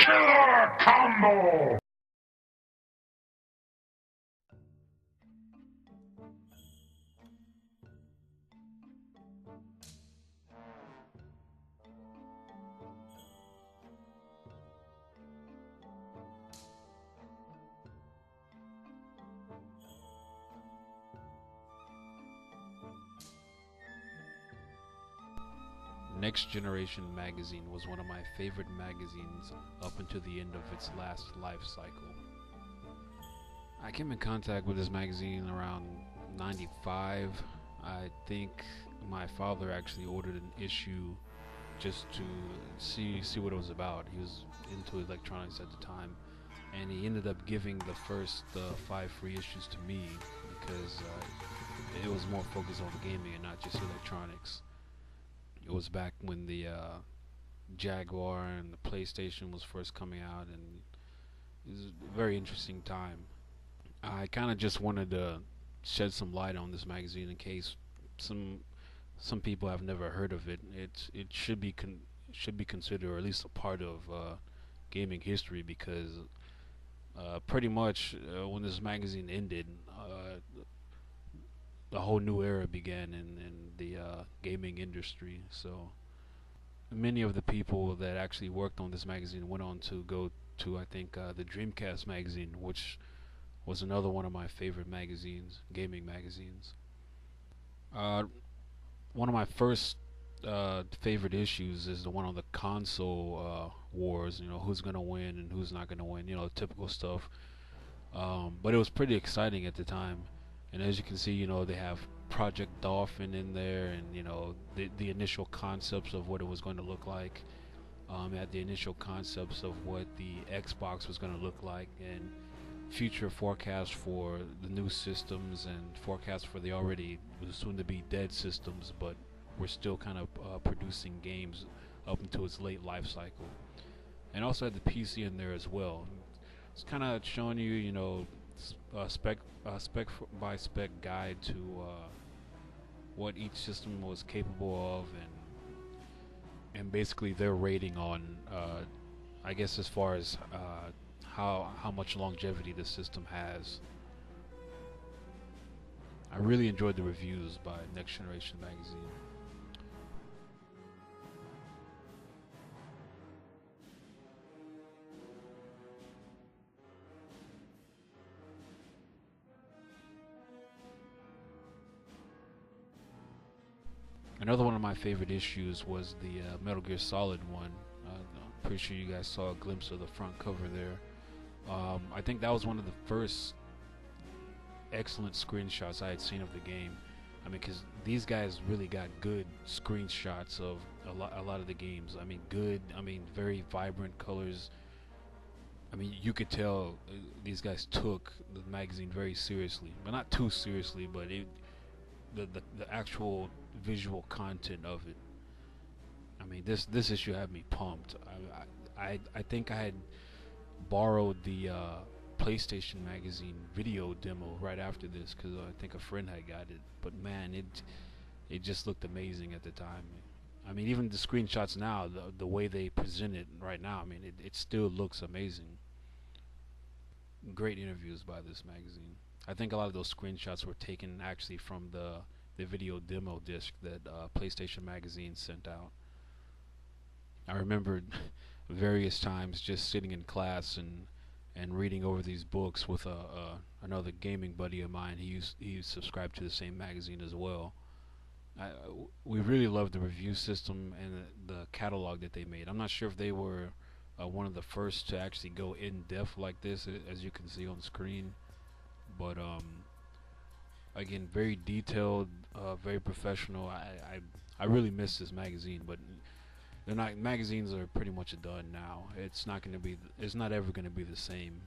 Killer Combo! Next Generation magazine was one of my favorite magazines up until the end of its last life cycle. I came in contact with this magazine around 95. I think my father actually ordered an issue just to see what it was about. He was into electronics at the time, and he ended up giving the first 5 free issues to me because it was more focused on gaming and not just electronics. It was back when the Jaguar and the PlayStation was first coming out, and it was a very interesting time. I kind of just wanted to shed some light on this magazine in case some some people have never heard of it. It should be considered, or at least a part of gaming history, because pretty much when this magazine ended, a whole new era began in the gaming industry. So many of the people that actually worked on this magazine went on to go to, I think, the Dreamcast magazine, which was another one of my favorite magazines, gaming magazines. Uh, One of my first favorite issues is the one on the console wars. You know, who's gonna win and who's not gonna win. You know, typical stuff. But it was pretty exciting at the time. And as you can see, you know, they have Project Dolphin in there, and you know the initial concepts of what it was going to look like. At the initial concepts of what the Xbox was going to look like, and future forecasts for the new systems, and forecasts for the already soon to be dead systems, but we're still kind of producing games up into its late life cycle. And also had the PC in there as well. It's kind of showing you, you know, by spec guide to what each system was capable of, and basically their rating on, I guess, as far as how much longevity the system has. I really enjoyed the reviews by Next Generation magazine. Another one of my favorite issues was the Metal Gear Solid one. I'm pretty sure you guys saw a glimpse of the front cover there. I think that was one of the first excellent screenshots I had seen of the game. I mean, because these guys really got good screenshots of a lot of the games. I mean, good. I mean, very vibrant colors. I mean, you could tell these guys took the magazine very seriously, but not too seriously. But the actual visual content of it. I mean, this issue had me pumped. I think I had borrowed the PlayStation magazine video demo right after this because I think a friend had got it. But man, it just looked amazing at the time. I mean, even the screenshots now, the way they present it right now, I mean, it still looks amazing. Great interviews by this magazine. I think a lot of those screenshots were taken actually from the video demo disc that PlayStation magazine sent out. I remembered various times just sitting in class and reading over these books with another gaming buddy of mine. He subscribed to the same magazine as well. We really loved the review system and the catalog that they made. I'm not sure if they were one of the first to actually go in depth like this, as you can see on screen. But again, very detailed, very professional. I really miss this magazine, but they're not magazines are pretty much done now. It's not going to be. It's not ever going to be the same.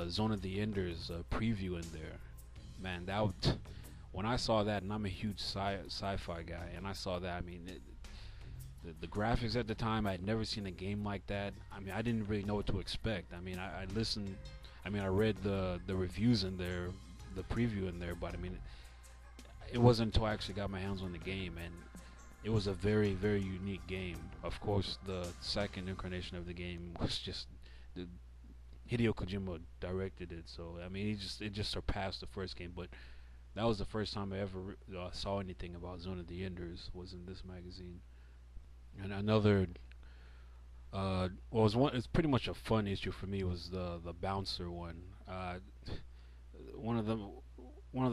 Zone of the Enders preview in there. Man, when I saw that, and I'm a huge sci-fi guy, and I saw that, I mean, the graphics at the time, I had never seen a game like that. I mean, I didn't really know what to expect. I mean, I listened, I mean, I read the reviews in there, the preview in there, but I mean, it wasn't until I actually got my hands on the game, and it was a very, very unique game. Of course, the second incarnation of the game was just the Hideo Kojima directed it, so I mean, it just surpassed the first game. But that was the first time I ever saw anything about Zone of the Enders, was in this magazine. And another, it's pretty much a fun issue for me, was the bouncer one. One of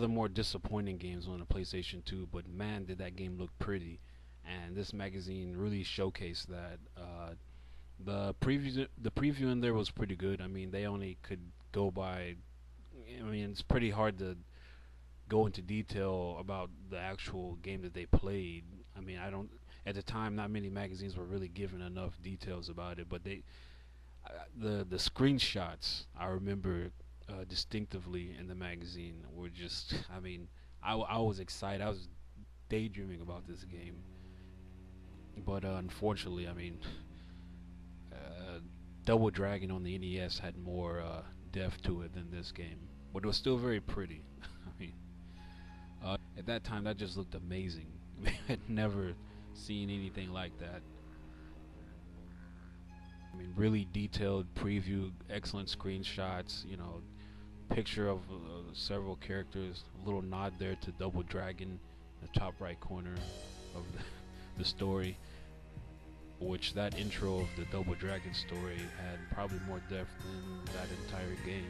the more disappointing games on the PlayStation 2, but man, did that game look pretty. And this magazine really showcased that. The preview in there was pretty good. I mean, they only could go by. I mean, it's pretty hard to go into detail about the actual game that they played. I mean, I don't. At the time, not many magazines were really giving enough details about it. But the screenshots I remember distinctively in the magazine were just. I mean, I was excited. I was daydreaming about this game. But unfortunately, I mean, Double Dragon on the NES had more depth to it than this game, but it was still very pretty. I mean, at that time, that just looked amazing. I mean, I'd never seen anything like that. I mean, really detailed preview, excellent screenshots. You know, picture of several characters. A little nod there to Double Dragon, the top right corner of the story. Which that intro of the Double Dragon story had probably more depth than that entire game.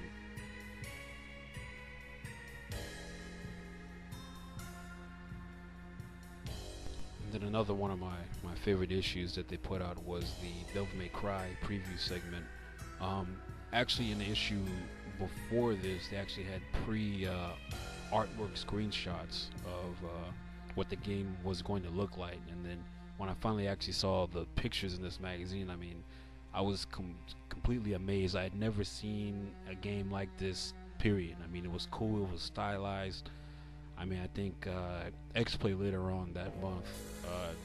And then another one of my favorite issues that they put out was the Devil May Cry preview segment. Actually, in the issue before this, they actually had artwork screenshots of what the game was going to look like, and then when I finally actually saw the pictures in this magazine, I mean, I was completely amazed. I had never seen a game like this, period. I mean, it was cool, it was stylized. I mean, I think X-Play later on that month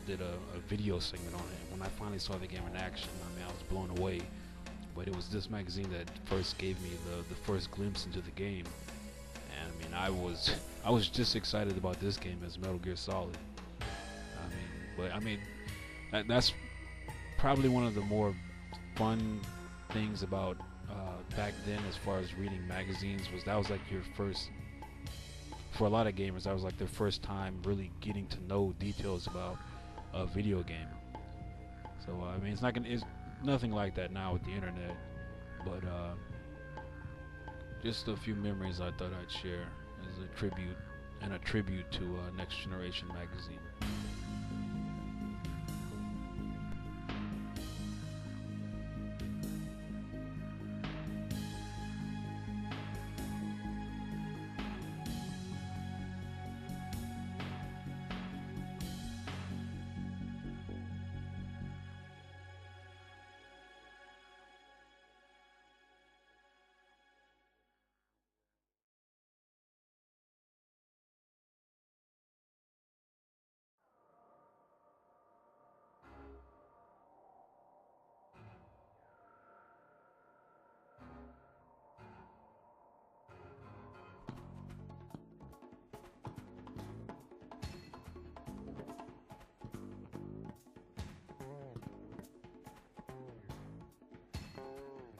did a video segment on it. When I finally saw the game in action, I mean, I was blown away. But it was this magazine that first gave me the first glimpse into the game. And I mean, I was just excited about this game as Metal Gear Solid. But I mean, that's probably one of the more fun things about back then, as far as reading magazines, was that was like your first, for a lot of gamers, that was like their first time really getting to know details about a video game. So I mean, it's nothing like that now with the internet, but just a few memories I thought I'd share as a tribute to Next Generation magazine.